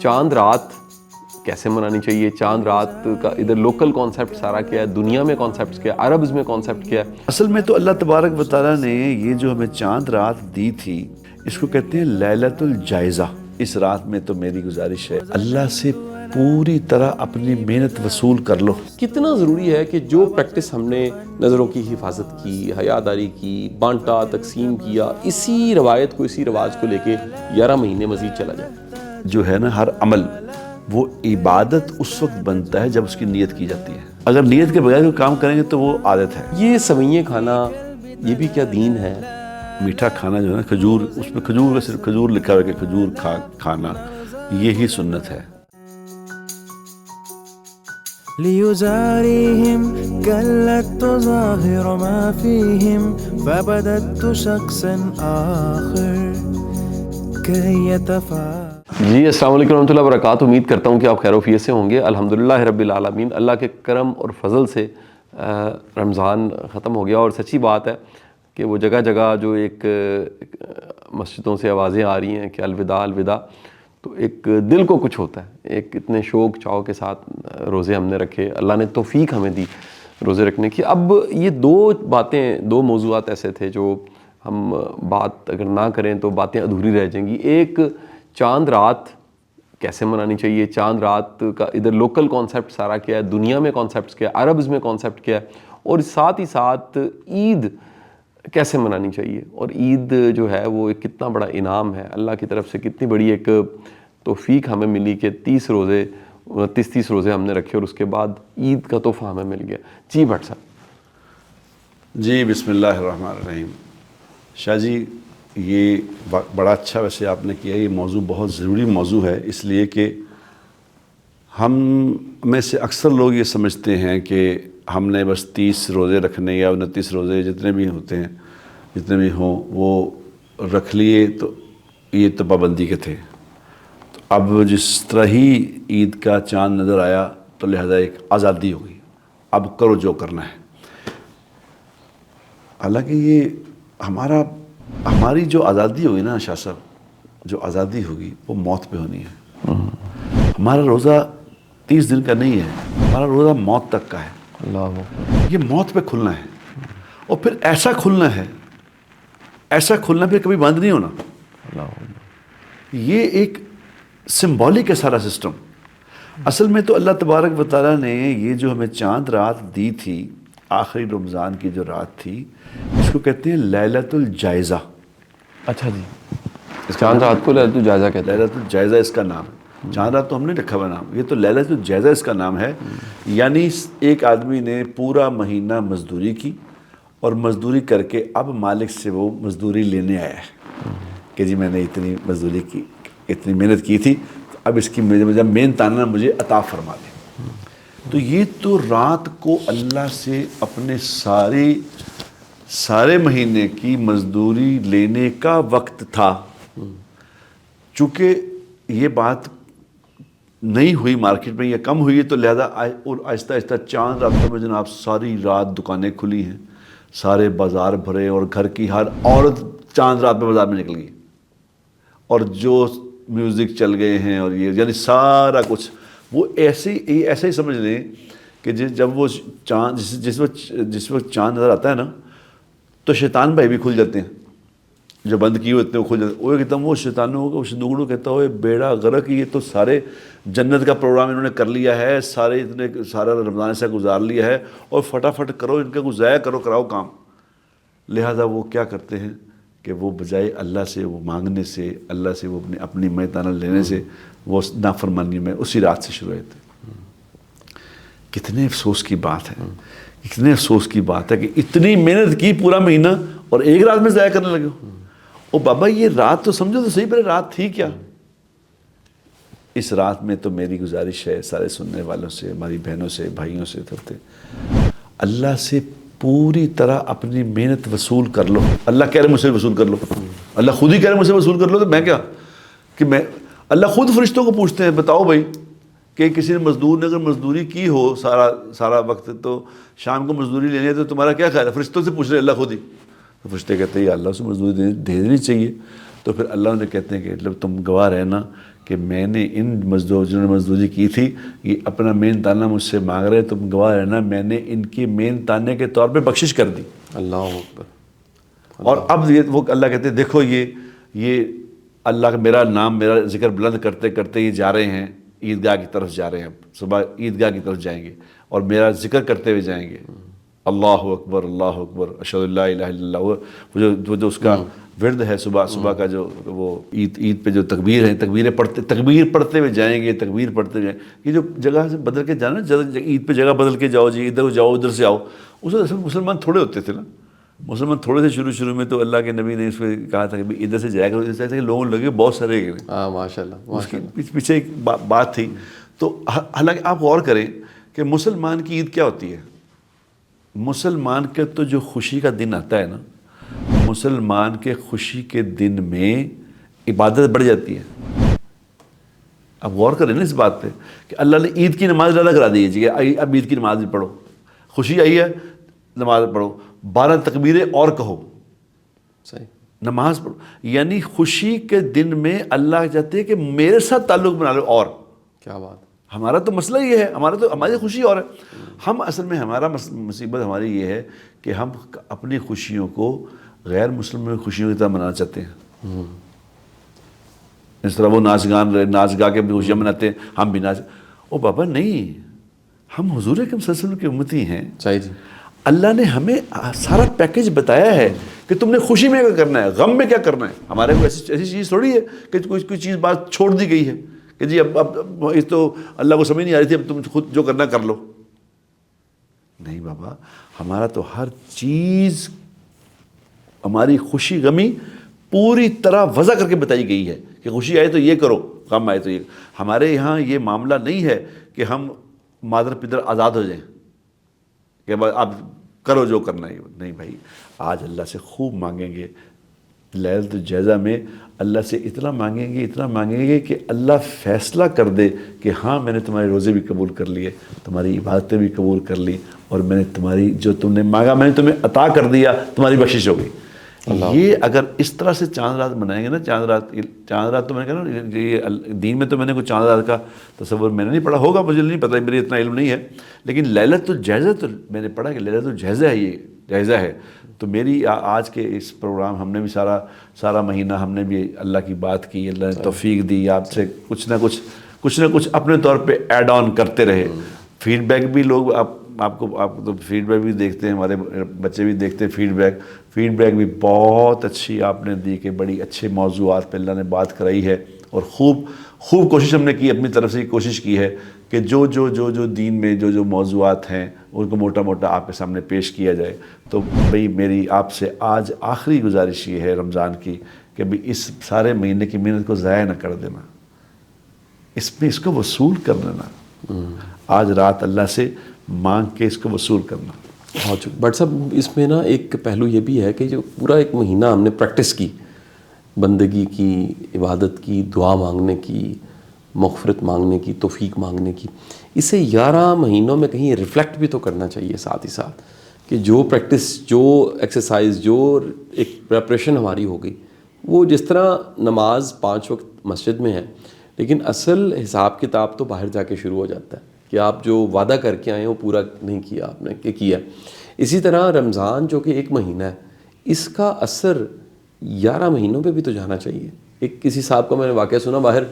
چاند رات کیسے منانی چاہیے, چاند رات کا ادھر لوکل کانسیپٹ سارا کیا ہے, دنیا میں کانسیپٹس کیا ہے, عربز میں کانسیپٹ کیا ہے. اصل میں تو اللہ تبارک و تعالیٰ نے یہ جو ہمیں چاند رات دی تھی اس کو کہتے ہیں لیلۃ الجائزہ. اس رات میں تو میری گزارش ہے اللہ سے پوری طرح اپنی محنت وصول کر لو. کتنا ضروری ہے کہ جو پریکٹس ہم نے نظروں کی حفاظت کی, حیاداری کی, بانٹا تقسیم کیا, اسی روایت کو, اسی رواج کو لے کے 11 مہینے مزید چلا جائے. جو ہے نا ہر عمل وہ عبادت اس وقت بنتا ہے جب اس کی نیت کی جاتی ہے. اگر نیت کے بغیر کوئی کام کریں گے تو وہ عادت ہے. یہ سوئیاں کھانا یہ بھی کیا دین ہے؟ میٹھا کھانا جو ہے نا, کھجور, اس میں کھجور کا صرف کھجور لکھا ہوا ہے کہ کھجور کھانا یہی سنت ہے. ليزاريهم قلت تظاهر ما فيهم فبدت شخصا آخر كي يتفاعل. جی السلام علیکم ورحمۃ اللہ وبرکاتہ. امید کرتا ہوں کہ آپ خیر و عافیت سے ہوں گے. الحمدللہ رب العالمین, اللہ کے کرم اور فضل سے رمضان ختم ہو گیا. اور سچی بات ہے کہ وہ جگہ جگہ جو ایک مسجدوں سے آوازیں آ رہی ہیں کہ الوداع الوداع, تو ایک دل کو کچھ ہوتا ہے. ایک اتنے شوق چاو کے ساتھ روزے ہم نے رکھے, اللہ نے توفیق ہمیں دی روزے رکھنے کی. اب یہ دو موضوعات ایسے تھے جو ہم بات اگر نہ کریں تو باتیں ادھوری رہ جائیں گی. ایک چاند رات کیسے منانی چاہیے, چاند رات کا ادھر لوکل کانسیپٹ سارا کیا ہے, دنیا میں کانسیپٹس کیا ہے, عربز میں کانسیپٹ کیا ہے, اور ساتھ ہی ساتھ عید کیسے منانی چاہیے. اور عید جو ہے وہ ایک کتنا بڑا انعام ہے اللہ کی طرف سے, کتنی بڑی ایک توفیق ہمیں ملی کہ 30 روزے ہم نے رکھے اور اس کے بعد عید کا تحفہ ہمیں مل گیا. جی بھٹ صاحب. جی بسم اللہ الرحمن الرحیم. شاہ جی یہ بڑا اچھا ویسے آپ نے کیا. یہ موضوع بہت ضروری موضوع ہے, اس لیے کہ ہم میں سے اکثر لوگ یہ سمجھتے ہیں کہ ہم نے بس 30 روزے رکھنے یا 29 روزے جتنے بھی ہوتے ہیں, جتنے بھی ہوں وہ رکھ لیے تو یہ تو پابندی کے تھے. تو اب جس طرح ہی عید کا چاند نظر آیا تو لہذا ایک آزادی ہو گئی, اب کرو جو کرنا ہے. حالانکہ یہ ہماری جو آزادی ہوگی نا شاہ صاحب, جو آزادی ہوگی وہ موت پہ ہونی ہے. ہمارا روزہ 30 دن کا نہیں ہے, ہمارا روزہ موت تک کا ہے. یہ موت پہ کھلنا ہے, اور پھر ایسا کھلنا پھر کبھی بند نہیں ہونا. یہ ایک سمبولک ہے سارا سسٹم. اصل میں تو اللہ تبارک و تعالیٰ نے یہ جو ہمیں چاند رات دی تھی, آخری رمضان کی جو رات تھی, اس کو کہتے ہیں لیلۃ الجائزہ. اچھا جی, اس چاند رات کو لیلۃ الجائزہ کہتے ہیں. لیلۃ الجائزہ اس کا نام ہے. چاند رات تو ہم نے رکھا ہوا نام, یہ تو لیلۃ الجائزہ اس کا نام ہے. یعنی ایک آدمی نے پورا مہینہ مزدوری کی اور مزدوری کر کے اب مالک سے وہ مزدوری لینے آیا ہے کہ جی میں نے اتنی مزدوری کی, اتنی محنت کی تھی, اب اس کی محنت آنا مجھے عطا فرما دے. تو یہ تو رات کو اللہ سے اپنے سارے مہینے کی مزدوری لینے کا وقت تھا. چونکہ یہ بات نہیں ہوئی مارکیٹ میں یا کم ہوئی ہے, تو لہذا اور آہستہ آہستہ چاند راتوں میں جناب ساری رات دکانیں کھلی ہیں, سارے بازار بھرے, اور گھر کی ہر عورت چاند رات میں بازار میں نکل گئی, اور جو میوزک چل گئے ہیں, اور یہ یعنی سارا کچھ وہ ایسے ہی سمجھ لیں کہ جب وہ چاند جس وقت چاند نظر آتا ہے نا, تو شیطان بھائی بھی کھل جاتے ہیں, جو بند کیے ہوئے وہ کھل جاتے ہیں. وہ کہتا ہوں وہ شیطانوں کو شدوگڑوں کہتا ہوئے بیڑا غرق, یہ تو سارے جنت کا پروگرام انہوں نے کر لیا ہے, سارا رمضان ایسا گزار لیا ہے, اور فٹافٹ کرو ان کا ضائع کراؤ کام. لہذا وہ کیا کرتے ہیں کہ وہ بجائے اللہ سے وہ مانگنے سے, اللہ سے وہ اپنی میتانہ لینے سے, وہ نافرمانی میں اسی رات سے شروع ہوتے. کتنے افسوس کی بات ہے, اتنے افسوس کی بات ہے کہ اتنی محنت کی پورا مہینہ اور ایک رات میں ضائع کرنے لگے ہو. او بابا یہ رات تو سمجھو تو صحیح, پہلے رات تھی کیا؟ اس رات میں تو میری گزارش ہے سارے سننے والوں سے, ہماری بہنوں سے, بھائیوں سے, اللہ سے پوری طرح اپنی محنت وصول کر لو. اللہ کہہ رہے مجھ سے وصول کر لو, اللہ خود ہی کہہ رہے مجھ سے وصول کر لو, تو میں کیا کہ اللہ خود فرشتوں کو پوچھتے ہیں بتاؤ بھائی کہ کسی نے مزدور نے اگر مزدوری کی ہو سارا وقت, تو شام کو مزدوری لینی ہے, تو تمہارا کیا خیال ہے؟ فرشتوں سے پوچھ رہے اللہ خود ہی. تو فرشتے کہتے ہیں یا اللہ سے مزدوری دے دینی چاہیے. تو پھر اللہ نے کہتے ہیں کہ مطلب تم گواہ رہنا کہ میں نے ان جنہوں نے مزدوری کی تھی یہ اپنا مین تانہ مجھ سے مانگ رہے، تم گواہ رہنا میں نے ان کے مین تانے کے طور پہ بخشش کر دی. اللہ اکبر. اور اب وہ اللہ کہتے ہیں دیکھو یہ اللہ کا میرا نام میرا ذکر بلند کرتے کرتے یہ جا رہے ہیں عیدگاہ کی طرف جا رہے ہیں، صبح عیدگاہ کی طرف جائیں گے اور میرا ذکر کرتے ہوئے جائیں گے. اللہ اکبر اللہ اکبر اشہد ان لا الہ الا اللہ. وہ جو اس کا ورد ہے صبح کا جو وہ عید پہ جو تکبیر ہے، تکبیر پڑھتے ہوئے جائیں گے، تکبیر پڑھتے ہوئے. یہ جو جگہ سے بدل کے جانا، عید پہ جگہ بدل کے جاؤ جی، ادھر جاؤ ادھر سے آؤ. اس وقت مسلمان تھوڑے ہوتے تھے نا، مسلمان تھوڑے سے شروع میں تو اللہ کے نبی نے اس پہ کہا تھا کہ ادھر سے جایا کرو، ادھر سے لوگوں لگے بہت سارے گئے. ہاں ماشاء اللہ. اس کے پیچھے ایک بات تھی. تو حالانکہ آپ غور کریں کہ مسلمان کی عید کیا ہوتی ہے. مسلمان کے تو جو خوشی کا دن آتا ہے نا، مسلمان کے خوشی کے دن میں عبادت بڑھ جاتی ہے. آپ غور کریں نا اس بات پہ کہ اللہ نے عید کی نماز ادا کرا دی ہے جی، اب عید کی نماز بھی پڑھو، خوشی آئی ہے نماز پڑھو، 12 تکبیریں اور کہو، صحیح نماز پڑھو. یعنی خوشی کے دن میں اللہ چاہتے ہیں کہ میرے ساتھ تعلق بنا لو. اور کیا بات. ہمارا تو مسئلہ یہ ہے، ہماری خوشی اور ہے. ہم اصل میں ہمارا مصیبت ہماری یہ ہے کہ ہم اپنی خوشیوں کو غیر مسلموں کی خوشیوں کی طرح منانا چاہتے ہیں. اس طرح وہ ناچ گا کے اپنی خوشیاں مناتے ہیں، ہم بھی او بابا نہیں، ہم حضور اکرم صلی اللہ علیہ وسلم کی امتی ہیں. صحیح جی. اللہ نے ہمیں سارا پیکج بتایا ہے کہ تم نے خوشی میں کیا کرنا ہے، غم میں کیا کرنا ہے. ہمارے کو ایسی چیز تھوڑی ہے کہ کوئی چیز بات چھوڑ دی گئی ہے کہ جی اب اس تو اللہ کو سمجھ نہیں آ رہی تھی، اب تم خود جو کرنا کر لو. نہیں بابا، ہمارا تو ہر چیز، ہماری خوشی غمی پوری طرح وضع کر کے بتائی گئی ہے کہ خوشی آئے تو یہ کرو، غم آئے تو یہ. ہمارے یہاں یہ معاملہ نہیں ہے کہ ہم مادر پدر آزاد ہو جائیں کہ اب کرو جو کرنا ہے. نہیں بھائی، آج اللہ سے خوب مانگیں گے. لیلۃ الجائزہ میں اللہ سے اتنا مانگیں گے کہ اللہ فیصلہ کر دے کہ ہاں میں نے تمہارے روزے بھی قبول کر لیے، تمہاری عبادتیں بھی قبول کر لی، اور میں نے تمہاری جو تم نے مانگا میں نے تمہیں عطا کر دیا، تمہاری بخشش ہو گئی. یہ اگر اس طرح سے چاند رات منائیں گے نا، چاند رات تو میں نے کہا نا، یہ دین میں تو میں نے کوئی چاند رات کا تصور میں نے نہیں پڑھا، ہوگا مجھے نہیں پتہ، میرے اتنا علم نہیں ہے. لیکن لیلۃ الجائزہ تو میں نے پڑھا کہ لیلۃ الجائزہ ہے، یہ جائزہ ہے. تو میری آج کے اس پروگرام ہم نے بھی سارا مہینہ ہم نے بھی اللہ کی بات کی، اللہ نے توفیق دی، آپ سے کچھ نہ کچھ اپنے طور پہ ایڈ آن کرتے رہے. فیڈ بیک بھی لوگ آپ تو فیڈ بیک بھی دیکھتے ہیں، ہمارے بچے بھی دیکھتے ہیں فیڈ بیک بھی بہت اچھی آپ نے دی کہ بڑی اچھے موضوعات پہ اللہ نے بات کرائی ہے. اور خوب کوشش ہم نے کی، اپنی طرف سے کوشش کی ہے کہ جو دین میں جو موضوعات ہیں ان کو موٹا آپ کے سامنے پیش کیا جائے. تو بھئی میری آپ سے آج آخری گزارش یہ ہے رمضان کی کہ بھئی اس سارے مہینے کی محنت کو ضائع نہ کر دینا، اس کو وصول کر لینا. آج رات اللہ سے مانگ کے اس کو وصول کرنا. بٹ صاحب اس میں نا ایک پہلو یہ بھی ہے کہ جو پورا ایک مہینہ ہم نے پریکٹس کی، بندگی کی، عبادت کی، دعا مانگنے کی، مغفرت مانگنے کی، توفیق مانگنے کی، اسے 11 مہینوں میں کہیں ریفلیکٹ بھی تو کرنا چاہیے ساتھ ہی ساتھ کہ جو پریکٹس، جو ایکسرسائز، جو ایک پریپریشن ہماری ہو گئی، وہ جس طرح نماز 5 وقت مسجد میں ہے، لیکن اصل حساب کتاب تو باہر جا کے شروع ہو جاتا ہے کہ آپ جو وعدہ کر کے آئے ہیں وہ پورا نہیں کیا آپ نے کہ کیا. اسی طرح رمضان جو کہ ایک مہینہ ہے، اس کا اثر 11 مہینوں پہ بھی تو جانا چاہیے. ایک کسی صاحب کا میں نے واقعہ سنا، باہر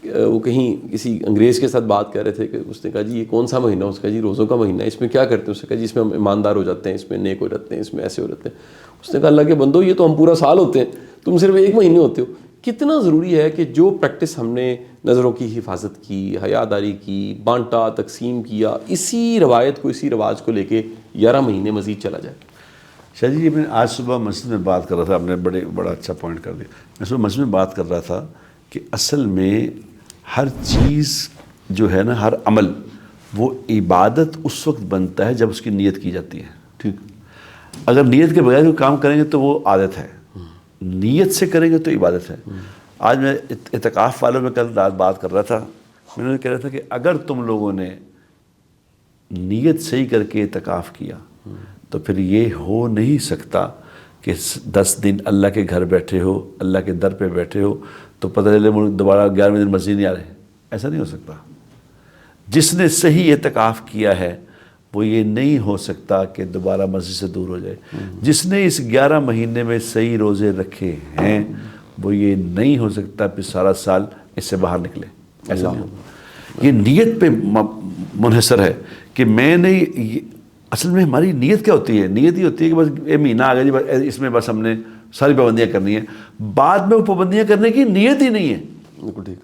وہ کہیں کسی انگریز کے ساتھ بات کر رہے تھے کہ اس نے کہا جی یہ کون سا مہینہ؟ اس کا جی روزوں کا مہینہ ہے، اس میں کیا کرتے ہیں؟ اس نے کہا جی اس میں ہم ایماندار ہو جاتے ہیں، اس میں نیک ہو جاتے ہیں، اس میں ایسے ہو جاتے ہیں. اس نے کہا اللہ کے بندو یہ تو ہم پورا سال ہوتے ہیں، تم صرف 1 مہینے ہوتے ہو. کتنا ضروری ہے کہ جو پریکٹس ہم نے نظروں کی حفاظت کی، حیاداری کی، بانٹا تقسیم کیا، اسی روایت کو، اسی رواج کو لے کے 11 مہینے مزید چلا جائے. شاہ جی میں آج صبح مسجد میں بات کر رہا تھا، آپ نے بڑا اچھا پوائنٹ کر دیا. میں صبح مسجد میں بات کر رہا تھا کہ اصل میں ہر چیز جو ہے نا، ہر عمل وہ عبادت اس وقت بنتا ہے جب اس کی نیت کی جاتی ہے. ٹھیک، اگر نیت کے بغیر کوئی کام کریں گے تو وہ عادت ہے، نیت سے کریں گے تو عبادت ہے. آج میں اعتکاف والوں میں کل رات بات کر رہا تھا، میں نے کہہ رہا تھا کہ اگر تم لوگوں نے نیت صحیح کر کے اعتکاف کیا تو پھر یہ ہو نہیں سکتا کہ 10 دن اللہ کے گھر بیٹھے ہو، اللہ کے در پہ بیٹھے ہو تو پتہ چلے دوبارہ 11ویں دن مسجد نہیں آ رہے. ایسا نہیں ہو سکتا. جس نے صحیح اعتکاف کیا ہے وہ یہ نہیں ہو سکتا کہ دوبارہ مسجد سے دور ہو جائے. جس نے اس 11 مہینے میں صحیح روزے رکھے ہیں وہ یہ نہیں ہو سکتا پھر سارا سال اس سے باہر نکلے. ایسا نہیں ہوگا. یہ نیت پہ منحصر ہے کہ میں نے اصل میں ہماری نیت کیا ہوتی ہے؟ نیت یہ ہوتی ہے کہ بس یہ مہینہ آ گیا جی، بس اس میں بس ہم نے ساری پابندیاں کرنی ہیں. بعد میں وہ پابندیاں کرنے کی نیت ہی نہیں ہے. بالکل ٹھیک،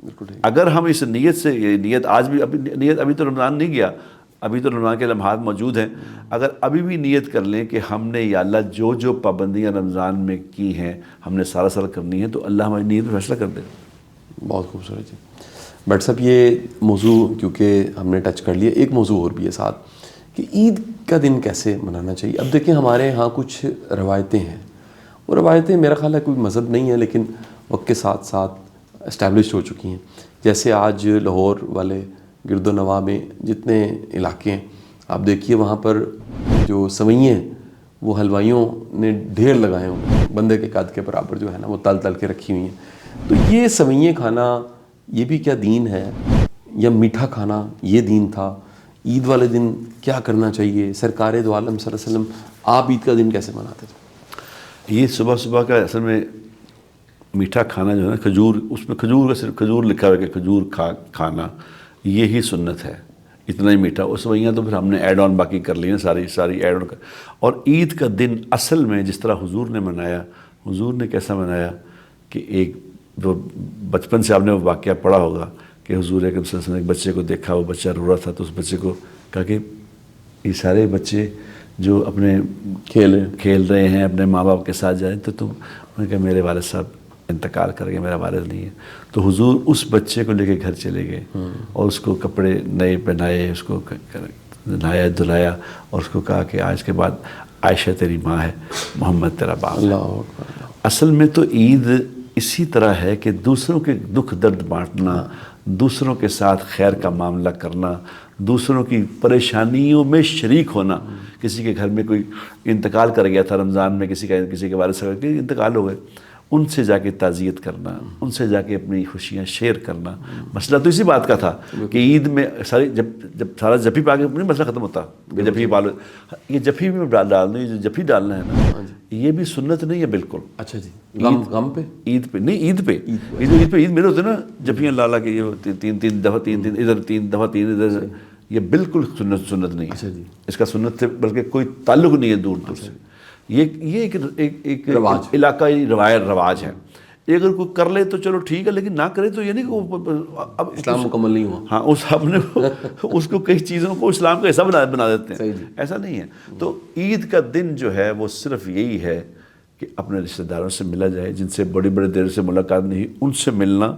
بالکل ٹھیک. اگر ہم اس نیت سے، نیت آج بھی ابھی تو رمضان نہیں گیا، ابھی تو رمضان کے لمحات موجود ہیں. اگر ابھی بھی نیت کر لیں کہ ہم نے یا اللہ جو پابندیاں رمضان میں کی ہیں ہم نے سارا سال کرنی ہے، تو اللہ ہماری نیت میں فیصلہ کر دے. بہت خوبصورت جی. بٹ صاحب یہ موضوع کیونکہ ہم نے ٹچ کر لیا، ایک موضوع اور بھی ہے ساتھ کہ عید کا دن کیسے منانا چاہیے. اب دیکھیں ہمارے ہاں کچھ روایتیں ہیں، وہ روایتیں میرا خیال ہے کوئی مذہب نہیں ہے لیکن وقت کے ساتھ ساتھ اسٹیبلشڈ ہو چکی ہیں. جیسے آج لاہور والے گرد و نواح میں جتنے علاقے ہیں آپ دیکھیے وہاں پر جو سوئییں ہیں وہ حلوائیوں نے ڈھیر لگائے ہوں، بندے کے قد کے برابر جو ہے نا وہ تل تل کے رکھی ہوئی ہیں. تو یہ سوئییں کھانا یہ بھی کیا دین ہے، یا میٹھا کھانا یہ دین تھا؟ عید والے دن کیا کرنا چاہیے؟ سرکار دو عالم صلی اللہ علیہ وسلم آپ عید کا دن کیسے مناتے تھے؟ یہ صبح صبح کا اصل میں میٹھا کھانا جو ہے نا، کھجور، اس میں کھجور کا صرف کھجور لکھا ہوا ہے کہ کھجور کھانا یہی سنت ہے. اتنا ہی میٹھا. اس وجہ تو پھر ہم نے ایڈ آن باقی کر لی نا، ساری ایڈ آن کر. اور عید کا دن اصل میں جس طرح حضور نے منایا، حضور نے کیسا منایا کہ ایک جو بچپن سے آپ نے وہ واقعہ پڑھا ہوگا کہ حضور اکرم صلی اللہ علیہ وسلم نے ایک بچے کو دیکھا، وہ بچہ رو رہا تھا، تو اس بچے کو کہا کہ یہ سارے بچے جو اپنے کھیل رہے ہیں اپنے ماں باپ کے ساتھ جائیں، تو تم، انہوں نے کہا میرے والد صاحب انتقال کر گئے، میرا والد نہیں ہے. تو حضور اس بچے کو لے کے گھر چلے گئے اور اس کو کپڑے نئے پہنائے، اس کو نہایا دھلایا اور اس کو کہا کہ آج کے بعد عائشہ تیری ماں ہے، محمد تیرا باپ ہے. اصل میں تو عید اسی طرح ہے کہ دوسروں کے دکھ درد بانٹنا، دوسروں کے ساتھ خیر کا معاملہ کرنا، دوسروں کی پریشانیوں میں شریک ہونا. کسی کے گھر میں کوئی انتقال کر گیا تھا رمضان میں، کسی کے والد صاحب کے انتقال ہو گئے، ان سے جا کے تعزیت کرنا، ان سے جا کے اپنی خوشیاں شیئر کرنا. مسئلہ تو اسی بات کا تھا کہ عید میں ساری جب سارا جفی پا کے مسئلہ ختم ہوتا کہ جفی پالو، یہ جفی میں ڈال دیں، جو جفی ڈالنا ہے نا یہ بھی سنت نہیں ہے بالکل. اچھا جی. غم پہ؟ عید پہ نہیں، عید پہ عید میرے ہوتے نا جفیاں لالا کے، یہ تین دفعہ تین ادھر، تین دفعہ تین ادھر، یہ بالکل سنت نہیں ہے. اس کا سنت سے بلکہ کوئی تعلق نہیں ہے دور دور سے. یہ ایک علاقائی رواج ہے. اگر کوئی کر لے تو چلو ٹھیک ہے، لیکن نہ کرے تو یہ نہیں کہ اب اسلام مکمل نہیں ہوا. ہاں اس کو کئی چیزوں کو اسلام کا حصہ بنا دیتے ہیں. ایسا نہیں ہے. تو عید کا دن جو ہے وہ صرف یہی ہے کہ اپنے رشتہ داروں سے ملا جائے، جن سے بڑی دیر سے ملاقات نہیں، ان سے ملنا،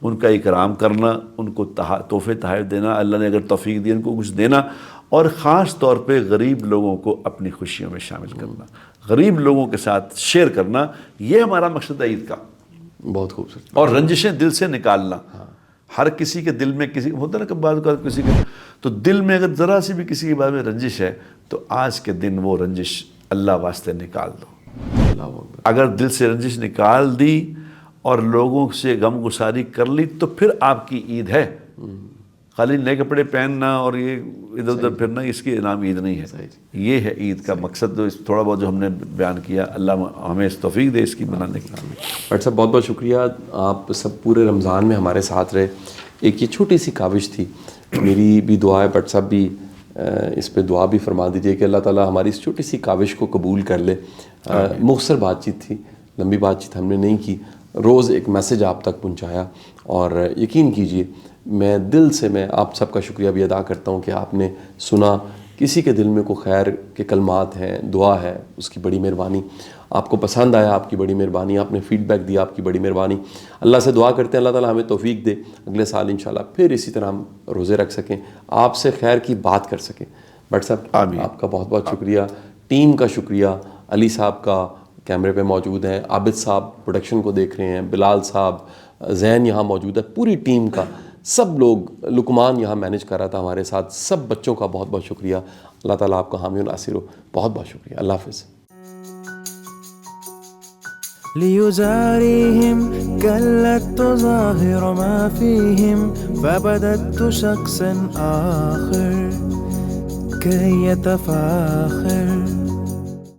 ان کا اکرام کرنا، ان کو تحفے تحائف دینا، اللہ نے اگر توفیق دی ان کو کچھ دینا، اور خاص طور پہ غریب لوگوں کو اپنی خوشیوں میں شامل کرنا، غریب لوگوں کے ساتھ شیئر کرنا. یہ ہمارا مقصد ہے عید کا. بہت خوبصورت. اور رنجشیں دل سے نکالنا. ہر کسی کے دل میں کسی ہوتا ہے نا کہ بعض اوقات کسی کے تو دل میں اگر ذرا سی بھی کسی کے بارے میں رنجش ہے تو آج کے دن وہ رنجش اللہ واسطے نکال دو. اگر دل سے رنجش نکال دی اور لوگوں سے غم گساری کر لی تو پھر آپ کی عید ہے. خالی نئے کپڑے پہننا اور یہ ادھر ادھر پھرنا، اس کی نام عید نہیں ہے. یہ ہے عید کا مقصد. تو تھوڑا بہت جو ہم نے بیان کیا، اللہ ہمیں توفیق دے اس کی منانے کی. بٹ صاحب بہت بہت شکریہ، آپ سب پورے رمضان میں ہمارے ساتھ رہے. ایک یہ چھوٹی سی کاوش تھی، میری بھی دعا ہے، بٹ صاحب بھی اس پہ دعا بھی فرما دیجیے کہ اللہ تعالیٰ ہماری اس چھوٹی سی کاوش کو قبول کر لے. مختصر بات چیت تھی، لمبی بات چیت ہم نے نہیں کی، روز ایک میسج آپ تک پہنچایا. اور یقین کیجئے میں دل سے میں آپ سب کا شکریہ بھی ادا کرتا ہوں کہ آپ نے سنا. کسی کے دل میں کوئی خیر کے کلمات ہیں، دعا ہے، اس کی بڑی مہربانی. آپ کو پسند آیا، آپ کی بڑی مہربانی. آپ نے فیڈ بیک دیا، آپ کی بڑی مہربانی. اللہ سے دعا کرتے ہیں اللہ تعالیٰ ہمیں توفیق دے، اگلے سال انشاءاللہ پھر اسی طرح ہم روزے رکھ سکیں، آپ سے خیر کی بات کر سکیں. بٹ صاحب آپ کا بہت بہت شکریہ، ٹیم کا شکریہ. علی صاحب کا کیمرے پہ موجود ہیں، عابد صاحب پروڈکشن کو دیکھ رہے ہیں، بلال صاحب، زین یہاں موجود ہے، پوری ٹیم کا، سب لوگ، لقمان یہاں مینیج کر رہا تھا ہمارے ساتھ، سب بچوں کا بہت بہت شکریہ. اللہ تعالیٰ آپ کا حامی و ناصر ہو. بہت بہت شکریہ. اللہ حافظ. ليزاريهم كلت تظاهر ما فيهم فبدت شخصا آخر كي يتفاخر